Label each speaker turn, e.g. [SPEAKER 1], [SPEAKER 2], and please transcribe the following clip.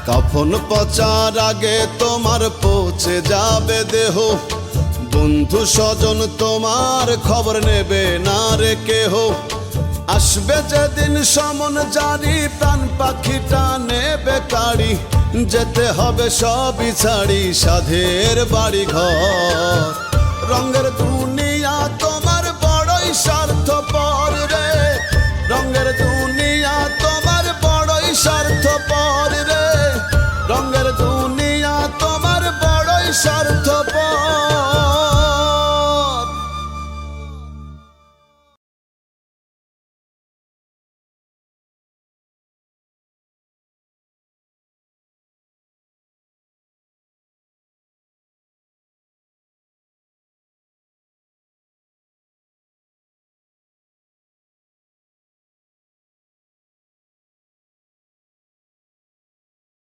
[SPEAKER 1] কাফন পচার আগে তোমার পৌঁছে যাবে দেহ, বন্ধু স্বজন তোমার খবর নেবে না রে কেহ। আসবে যেদিন সমন জারি, প্রাণ পাখিটা নেবে কাড়ি, যেতে হবে সবই ছাড়ি সাধের বাড়ি ঘর। রঙের দুনিয়া তোমার বড়ই স্বার্থপর রে, রঙের দুনিয়া তোমার বড়ই স্বার্থপর রে।